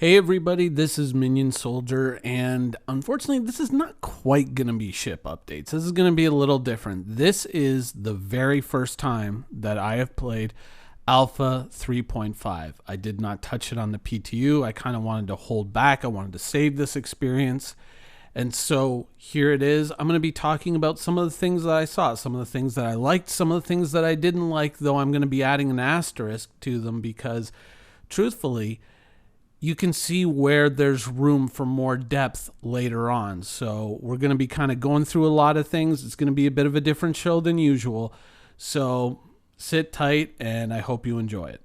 Hey everybody, this is Minion Soldier, and unfortunately this is not quite going to be ship updates. This is going to be a little different. This is the very first time that I have played Alpha 3.5. I did not touch it on the PTU. I kind of wanted to hold back. I wanted to save this experience. And so here it is. I'm going to be talking about some of the things that I saw, some of the things that I liked, some of the things that I didn't like, though I'm going to be adding an asterisk to them because truthfully, you can see where there's room for more depth later on. So we're going to be kind of going through a lot of things. It's going to be a bit of a different show than usual. So sit tight and I hope you enjoy it.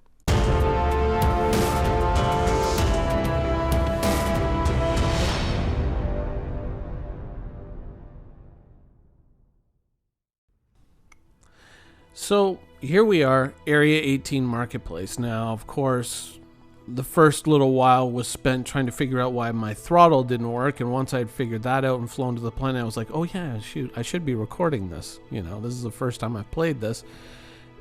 So here we are, Area 18 Marketplace. Now, of course, the first little while was spent trying to figure out why my throttle didn't work, and once I'd figured that out and flown to the planet, I was like, oh yeah, shoot, I should be recording this. You know, this is the first time I've played this.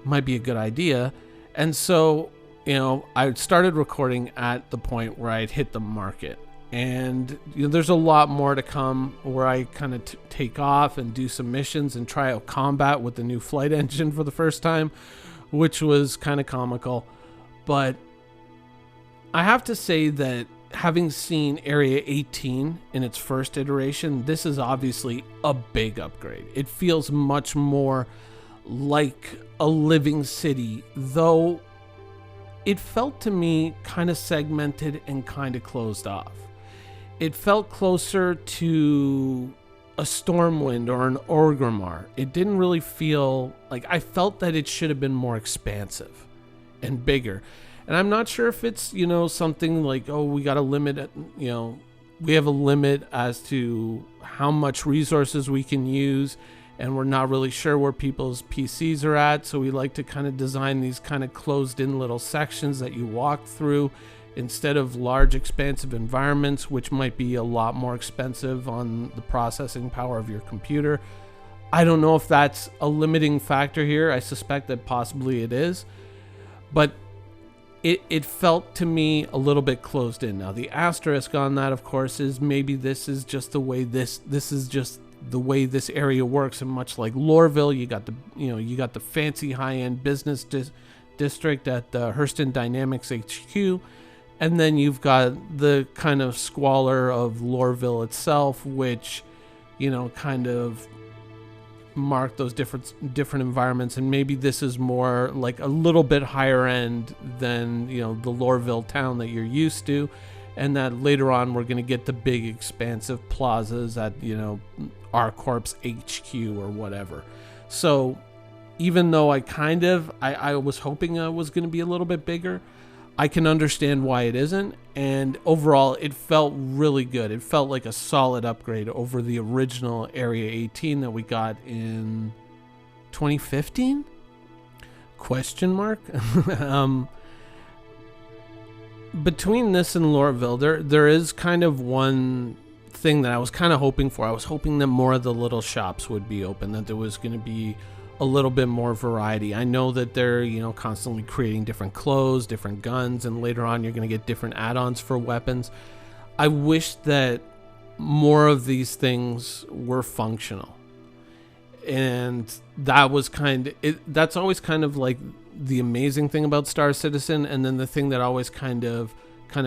Might be a good idea. And so, I started recording at the point where I'd hit the market. And there's a lot more to come where I kind of take off and do some missions and try out combat with the new flight engine for the first time, which was kind of comical. But I have to say that having seen Area 18 in its first iteration, this is obviously a big upgrade. It feels much more like a living city, though it felt to me kind of segmented and kind of closed off. It felt closer to a Stormwind or an Orgrimmar. It didn't really feel like, I felt that it should have been more expansive and bigger. And I'm not sure if it's, something like, oh, we got a limit, we have a limit as to how much resources we can use, and we're not really sure where people's PCs are at. So we like to kind of design these kind of closed in little sections that you walk through instead of large expansive environments, which might be a lot more expensive on the processing power of your computer. I don't know if that's a limiting factor here. I suspect that possibly it is, but it felt to me a little bit closed in. Now the asterisk on that, of course, is maybe this is just the way this is just the way this area works. And much like Loreville, you got the fancy high-end business district at the Hurston Dynamics HQ, and then you've got the kind of squalor of Loreville itself, which kind of mark those different environments. And maybe this is more like a little bit higher end than the Loreville town that you're used to, and that later on we're going to get the big expansive plazas at ArcCorp's HQ or whatever. So even though I was hoping I was going to be a little bit bigger, I can understand why it isn't, and overall it felt really good. It felt like a solid upgrade over the original Area 18 that we got in 2015? Question mark? Between this and Loreville, there is kind of one thing that I was kind of hoping for. I was hoping that more of the little shops would be open, that there was going to be a little bit more variety. I know that they're constantly creating different clothes, different guns, and later on you're going to get different add-ons for weapons. I wish that more of these things were functional, and that was that's always kind of like the amazing thing about Star Citizen, and then the thing that always kind of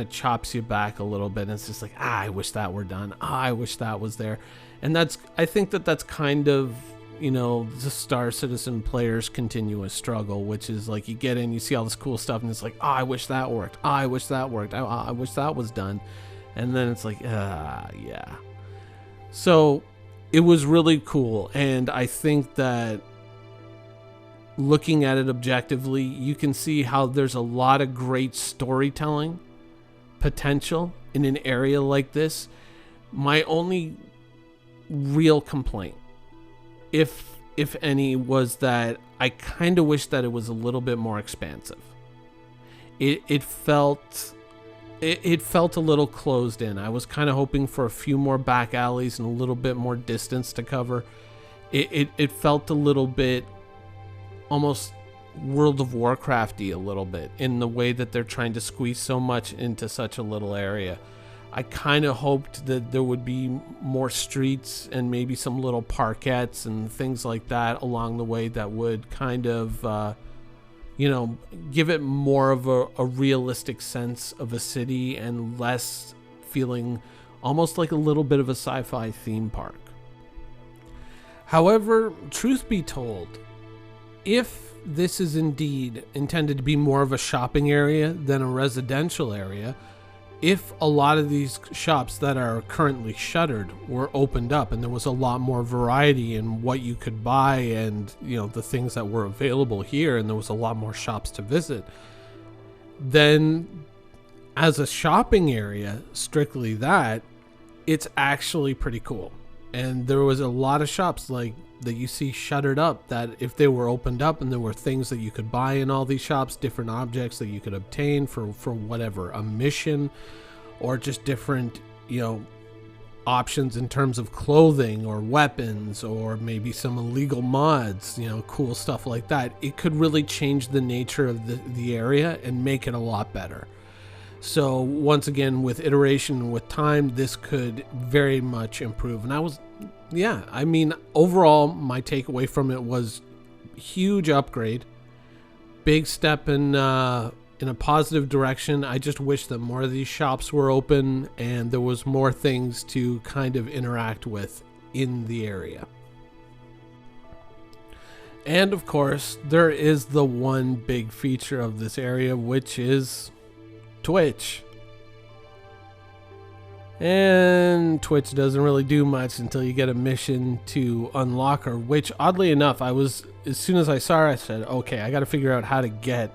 chops you back a little bit, and it's just like, I wish that were done, I wish that was there. And I think that's kind of the Star Citizen players' continuous struggle, which is like, you get in, you see all this cool stuff, and it's like, I wish that worked, I wish that worked, I wish that was done. And then it's like, yeah. So it was really cool, and I think that looking at it objectively, you can see how there's a lot of great storytelling potential in an area like this. My only real complaint, if any, was that I kind of wish that it was a little bit more expansive. It felt a little closed in. I was kind of hoping for a few more back alleys and a little bit more distance to cover. It felt a little bit almost World of Warcrafty a little bit in the way that they're trying to squeeze so much into such a little area. I kind of hoped that there would be more streets and maybe some little parkettes and things like that along the way that would kind of, give it more of a realistic sense of a city and less feeling almost like a little bit of a sci-fi theme park. However, truth be told, if this is indeed intended to be more of a shopping area than a residential area, if a lot of these shops that are currently shuttered were opened up and there was a lot more variety in what you could buy and, the things that were available here, and there was a lot more shops to visit, then as a shopping area, strictly that, it's actually pretty cool. And there was a lot of shops like that you see shuttered up that if they were opened up and there were things that you could buy in all these shops, different objects that you could obtain for whatever, a mission, or just different, options in terms of clothing or weapons or maybe some illegal mods, cool stuff like that, it could really change the nature of the area and make it a lot better. So once again, with iteration, with time, this could very much improve. And overall, my takeaway from it was huge upgrade, big step in a positive direction. I just wish that more of these shops were open and there was more things to kind of interact with in the area. And of course, there is the one big feature of this area, which is Twitch. And Twitch doesn't really do much until you get a mission to unlock her, which oddly enough, as soon as I saw her, I said, okay, I got to figure out how to get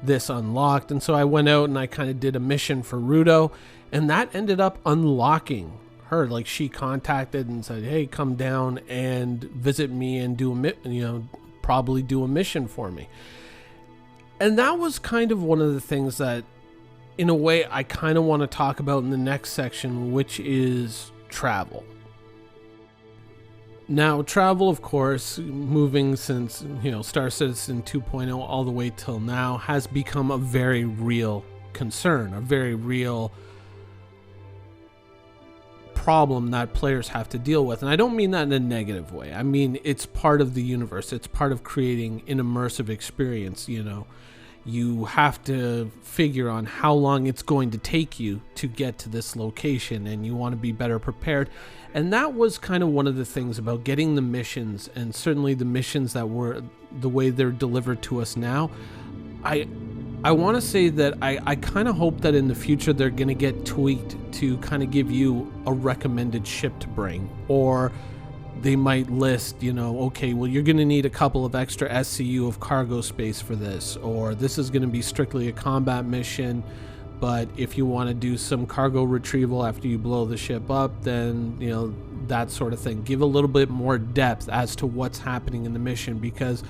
this unlocked. And so I went out and I kind of did a mission for Rudo, and that ended up unlocking her. Like, she contacted and said, hey, come down and visit me and probably do a mission for me. And that was kind of one of the things that, in a way, I kind of want to talk about in the next section, which is travel. Now, travel, of course, moving since, Star Citizen 2.0 all the way till now, has become a very real concern, a very real problem that players have to deal with. And I don't mean that in a negative way. I mean, it's part of the universe. It's part of creating an immersive experience, You have to figure on how long it's going to take you to get to this location, and you want to be better prepared. And that was kind of one of the things about getting the missions, and certainly the missions that were the way they're delivered to us now. I want to say that I kind of hope that in the future they're going to get tweaked to kind of give you a recommended ship to bring, or they might list, okay, well, you're going to need a couple of extra SCU of cargo space for this, or this is going to be strictly a combat mission, but if you want to do some cargo retrieval after you blow the ship up, then, that sort of thing. Give a little bit more depth as to what's happening in the mission, because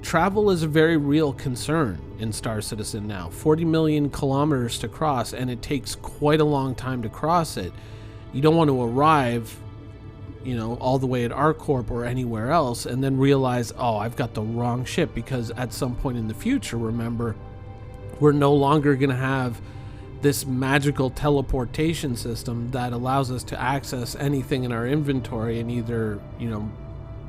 travel is a very real concern in Star Citizen now. 40 million kilometers to cross, and it takes quite a long time to cross it. You don't want to arrive all the way at ArcCorp or anywhere else and then realize, oh, I've got the wrong ship, because at some point in the future, remember, we're no longer going to have this magical teleportation system that allows us to access anything in our inventory and either,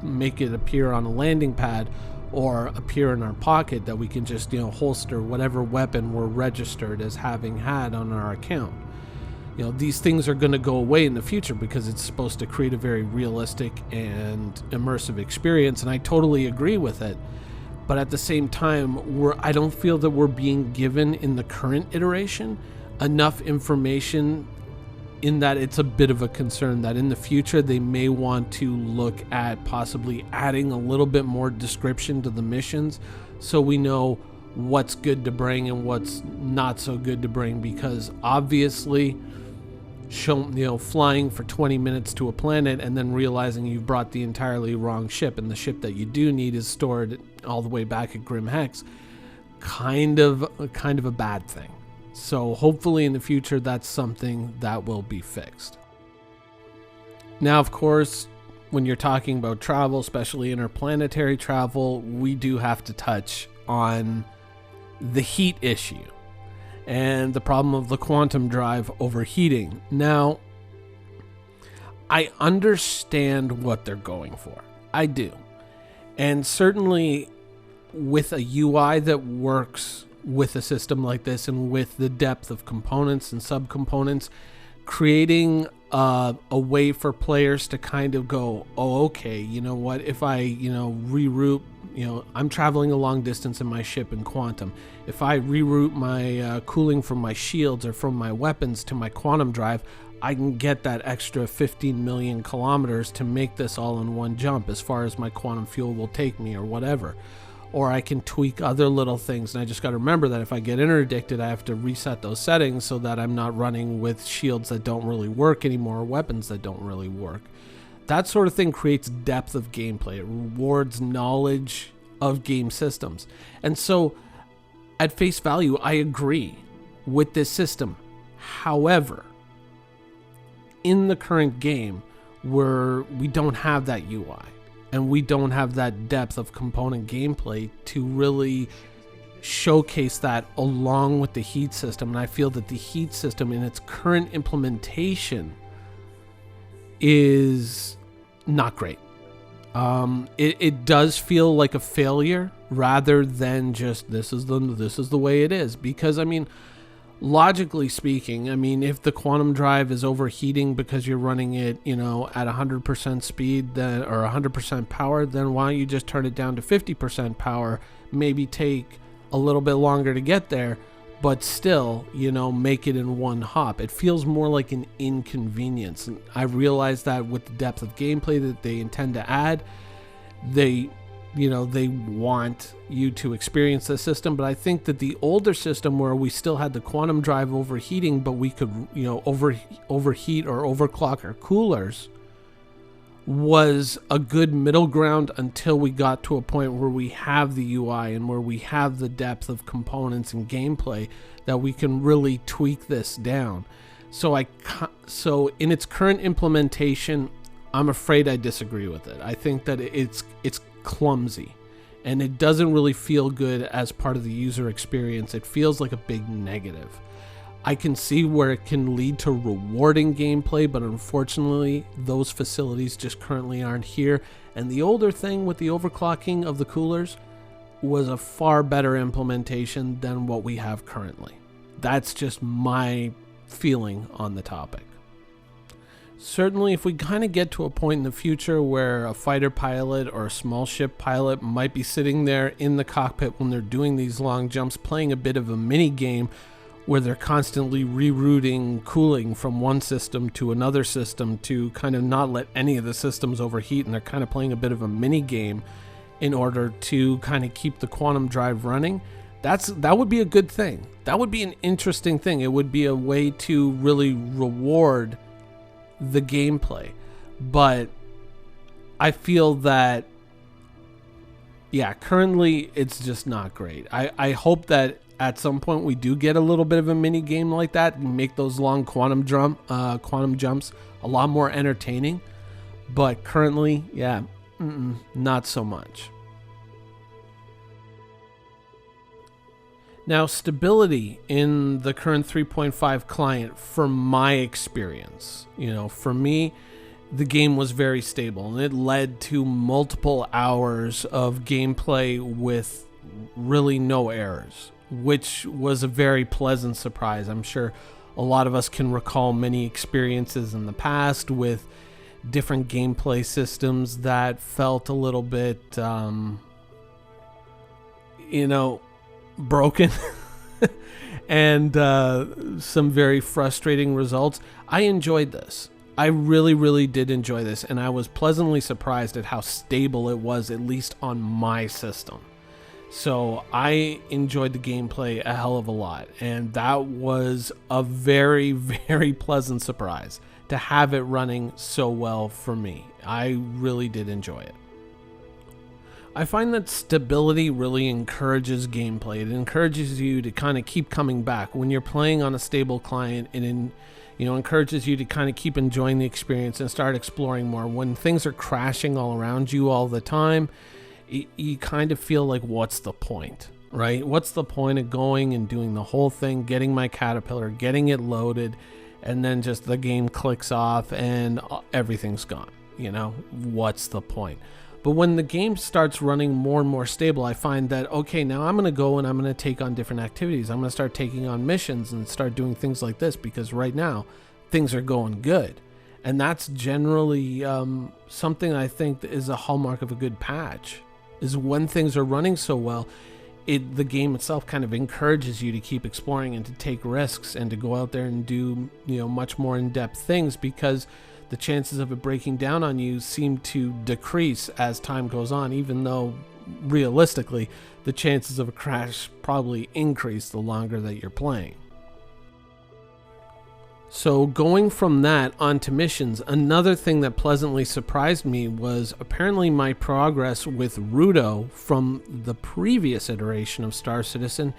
make it appear on a landing pad or appear in our pocket that we can just, holster whatever weapon we're registered as having had on our account. These things are going to go away in the future because it's supposed to create a very realistic and immersive experience, and I totally agree with it. But at the same time, I don't feel that we're being given in the current iteration enough information in that it's a bit of a concern that in the future they may want to look at possibly adding a little bit more description to the missions so we know what's good to bring and what's not so good to bring, because obviously flying for 20 minutes to a planet and then realizing you've brought the entirely wrong ship and the ship that you do need is stored all the way back at Grim Hex, kind of a bad thing. So hopefully in the future that's something that will be fixed. Now, of course, when you're talking about travel, especially interplanetary travel, we do have to touch on the heat issue and the problem of the quantum drive overheating. Now, I understand what they're going for. I do. And certainly with a UI that works with a system like this and with the depth of components and subcomponents, creating a way for players to kind of go, oh, okay, you know what, if I, reroute, I'm traveling a long distance in my ship in quantum. If I reroute my cooling from my shields or from my weapons to my quantum drive, I can get that extra 15 million kilometers to make this all in one jump as far as my quantum fuel will take me or whatever. Or I can tweak other little things. And I just got to remember that if I get interdicted, I have to reset those settings so that I'm not running with shields that don't really work anymore or weapons that don't really work. That sort of thing creates depth of gameplay. It rewards knowledge of game systems. And so at face value, I agree with this system. However, in the current game where we don't have that UI and we don't have that depth of component gameplay to really showcase that along with the heat system, and I feel that the heat system in its current implementation is not great. It does feel like a failure rather than just this is the way it is, because I mean, logically speaking, I mean, if the quantum drive is overheating because you're running it, at 100% speed then, or 100% power, then why don't you just turn it down to 50% power, maybe take a little bit longer to get there, but still, make it in one hop. It feels more like an inconvenience. And I realize that with the depth of gameplay that they intend to add, they want you to experience the system. But I think that the older system where we still had the quantum drive overheating, but we could, overheat or overclock our coolers, was a good middle ground until we got to a point where we have the UI and where we have the depth of components and gameplay that we can really tweak this down. So in its current implementation, I'm afraid I disagree with it. I think that it's clumsy and it doesn't really feel good as part of the user experience. It feels like a big negative. I can see where it can lead to rewarding gameplay, but unfortunately those facilities just currently aren't here. And the older thing with the overclocking of the coolers was a far better implementation than what we have currently. That's just my feeling on the topic. Certainly, if we kind of get to a point in the future where a fighter pilot or a small ship pilot might be sitting there in the cockpit when they're doing these long jumps, playing a bit of a mini game where they're constantly rerouting cooling from one system to another system to kind of not let any of the systems overheat, and they're kind of playing a bit of a mini game in order to kind of keep the quantum drive running, that would be a good thing. That would be an interesting thing. It would be a way to really reward the gameplay. But I feel that, currently it's just not great. I hope that at some point we do get a little bit of a mini game like that and make those long quantum jumps a lot more entertaining. But currently, not so much. Now, stability in the current 3.5 client, from my experience, for me, the game was very stable, and it led to multiple hours of gameplay with really no errors, which was a very pleasant surprise. I'm sure a lot of us can recall many experiences in the past with different gameplay systems that felt a little bit, broken and some very frustrating results. I enjoyed this. I really, really did enjoy this, and I was pleasantly surprised at how stable it was, at least on my system. So I enjoyed the gameplay a hell of a lot, and that was a very, very pleasant surprise to have it running so well for me. I really did enjoy it. I find that stability really encourages gameplay. It encourages you to kind of keep coming back. When you're playing on a stable client, it encourages you to kind of keep enjoying the experience and start exploring more. When things are crashing all around you all the time, you kind of feel like, what's the point, right? What's the point of going and doing the whole thing, getting my caterpillar, getting it loaded, and then just the game clicks off and everything's gone? What's the point? But when the game starts running more and more stable, I find that, okay, now I'm going to go and I'm going to take on different activities. I'm going to start taking on missions and start doing things like this, because right now things are going good. And that's generally something I think is a hallmark of a good patch, is when things are running so well, the game itself kind of encourages you to keep exploring and to take risks and to go out there and do much more in-depth things, because the chances of it breaking down on you seem to decrease as time goes on, even though realistically the chances of a crash probably increase the longer that you're playing. So going from that onto missions, another thing that pleasantly surprised me was apparently my progress with Rudo from the previous iteration of Star Citizen,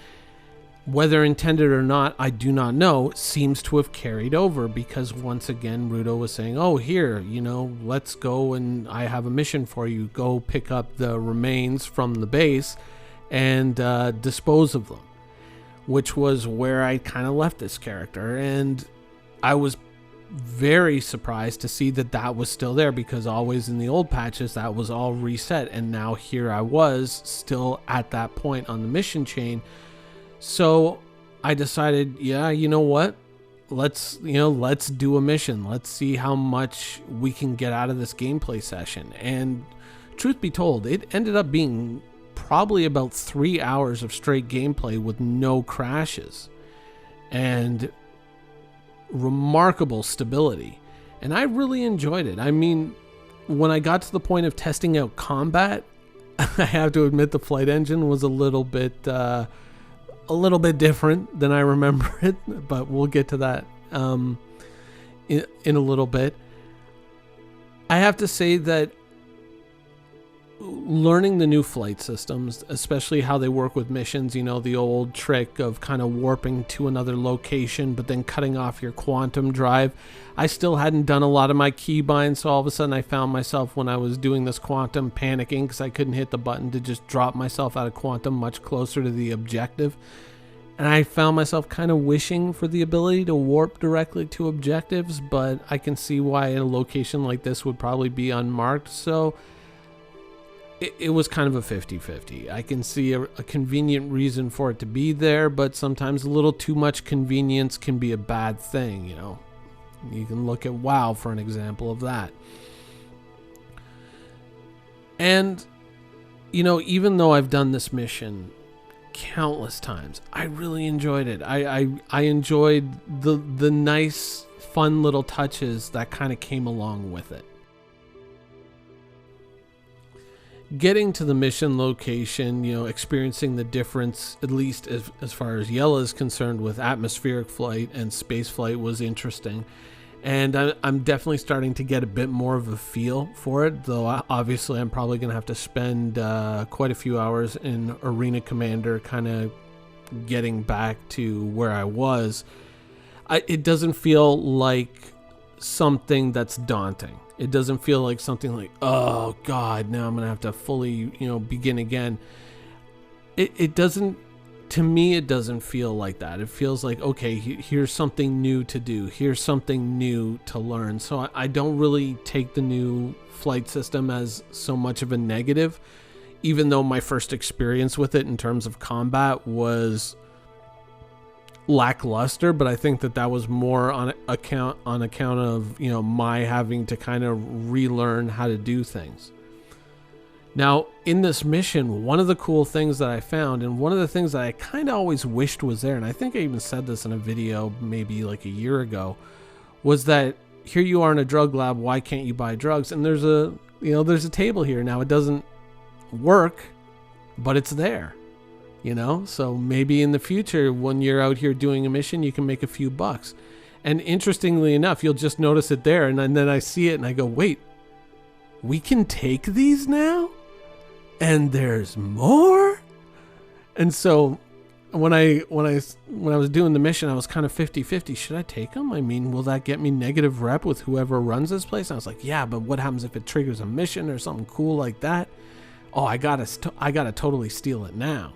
whether intended or not, I do not know, seems to have carried over, because once again Rudo was saying, oh, here, let's go and I have a mission for you. Go pick up the remains from the base and dispose of them, which was where I kind of left this character. And I was very surprised to see that was still there, because always in the old patches that was all reset, and now here I was still at that point on the mission chain. So I decided, yeah, you know what? Let's do a mission. Let's see how much we can get out of this gameplay session. And truth be told, it ended up being probably about 3 hours of straight gameplay with no crashes and remarkable stability. And I really enjoyed it. I mean, when I got to the point of testing out combat, I have to admit the flight engine was a little bit different than I remember it, but we'll get to that in a little bit. I have to say that learning the new flight systems, especially how they work with missions, the old trick of kind of warping to another location but then cutting off your quantum drive. I still hadn't done a lot of my keybinds, so all of a sudden I found myself, when I was doing this quantum, panicking because I couldn't hit the button to just drop myself out of quantum much closer to the objective. And I found myself kind of wishing for the ability to warp directly to objectives, but I can see why a location like this would probably be unmarked, so it was kind of a 50-50. I can see a convenient reason for it to be there, but sometimes a little too much convenience can be a bad thing, You can look at WoW for an example of that. And, even though I've done this mission countless times, I really enjoyed it. I enjoyed the nice, fun little touches that kind of came along with it. Getting to the mission location, experiencing the difference, at least as far as Yella is concerned, with atmospheric flight and space flight was interesting. And I'm definitely starting to get a bit more of a feel for it, though obviously I'm probably going to have to spend quite a few hours in Arena Commander kind of getting back to where I was. It doesn't feel like something that's daunting. It doesn't feel like something like, oh God, now I'm going to have to fully, begin again. It doesn't, to me, it doesn't feel like that. It feels like, okay, here's something new to do. Here's something new to learn. So I don't really take the new flight system as so much of a negative, even though my first experience with it in terms of combat was lackluster, but I think that was more on account of my having to kind of relearn how to do things. Now, in this mission, one of the cool things that I found, and one of the things that I kind of always wished was there, and I think I even said this in a video maybe like a year ago, was that here you are in a drug lab, why can't you buy drugs? And there's a table here. Now, it doesn't work, but it's there. So maybe in the future, when you're out here doing a mission, you can make a few bucks. And interestingly enough, you'll just notice it there. And then I see it and I go, wait, we can take these now? And there's more? And so when I was doing the mission, I was kind of 50-50. Should I take them? I mean, will that get me negative rep with whoever runs this place? And I was like, yeah, but what happens if it triggers a mission or something cool like that? oh, I gotta totally steal it now.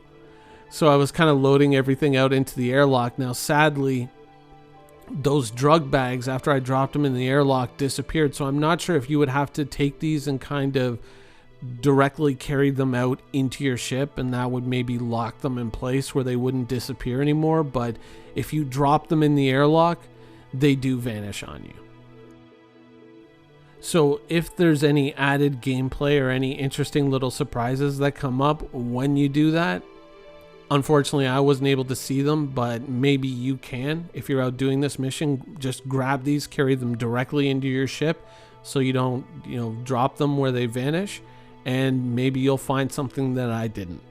So I was kind of loading everything out into the airlock. Now, sadly, those drug bags, after I dropped them in the airlock, disappeared. So I'm not sure if you would have to take these and kind of directly carry them out into your ship, and that would maybe lock them in place where they wouldn't disappear anymore. But if you drop them in the airlock, they do vanish on you. So if there's any added gameplay or any interesting little surprises that come up when you do that, unfortunately, I wasn't able to see them, but maybe you can. If you're out doing this mission, just grab these, carry them directly into your ship so you don't, drop them where they vanish, and maybe you'll find something that I didn't.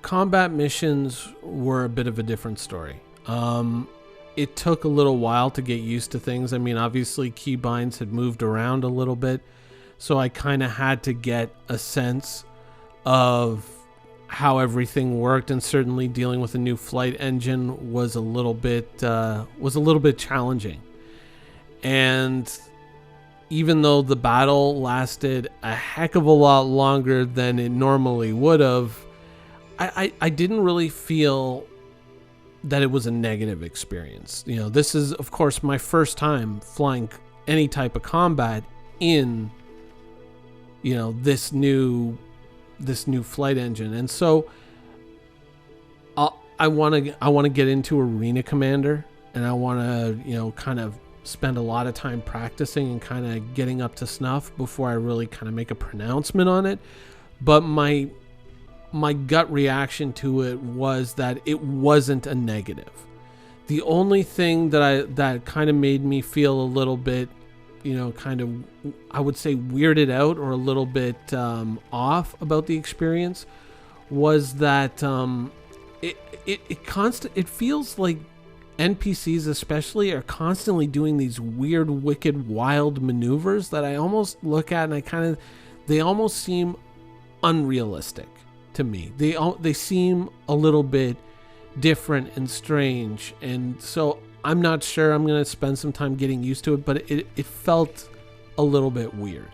Combat missions were a bit of a different story. It took a little while to get used to things. I mean, obviously keybinds had moved around a little bit, so I kind of had to get a sense of how everything worked, and certainly dealing with a new flight engine was a little bit challenging. And even though the battle lasted a heck of a lot longer than it normally would have, I didn't really feel that it was a negative experience. This is, of course, my first time flying any type of combat in, this new flight engine. And so I want to get into Arena Commander, and I want to, kind of spend a lot of time practicing and kind of getting up to snuff before I really kind of make a pronouncement on it. But my gut reaction to it was that it wasn't a negative. The only thing that kind of made me feel a little bit, I would say weirded out or a little bit off about the experience was that it feels like NPCs especially are constantly doing these weird, wicked, wild maneuvers that I almost look at and they almost seem unrealistic to me. They seem a little bit different and strange, and so I'm not sure. I'm going to spend some time getting used to it, but it felt a little bit weird.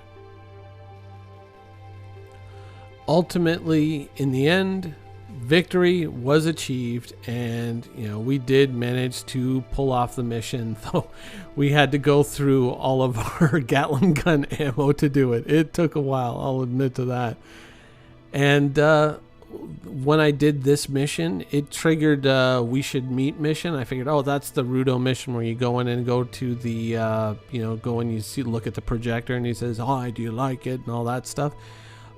Ultimately, in the end, victory was achieved, and we did manage to pull off the mission, though we had to go through all of our Gatling gun ammo to do it. It took a while, I'll admit to that. And when I did this mission, it triggered We Should Meet mission. I figured, oh, that's the Rudo mission where you go in and go to the, go and you look at the projector and he says, oh, do you like it? And all that stuff.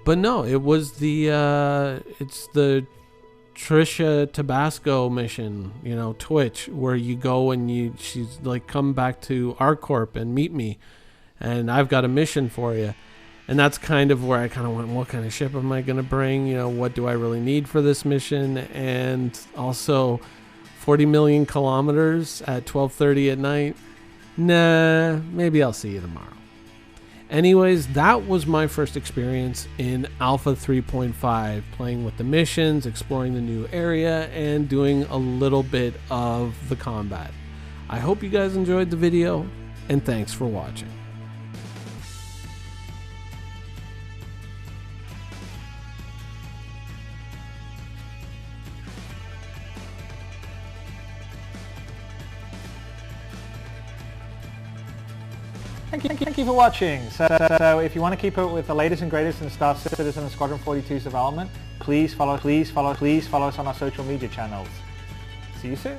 But no, it was it's the Trisha Tabasco mission, Twitch, where you go and she's like, come back to ArcCorp and meet me, and I've got a mission for you. And that's kind of where I kind of went, what kind of ship am I going to bring? What do I really need for this mission? And also 40 million kilometers at 12:30 at night. Nah, maybe I'll see you tomorrow. Anyways, that was my first experience in Alpha 3.5, playing with the missions, exploring the new area, and doing a little bit of the combat. I hope you guys enjoyed the video, and thanks for watching. Thank you for watching. So if you want to keep up with the latest and greatest in Star Citizen and Squadron 42's development, please follow us on our social media channels. See you soon.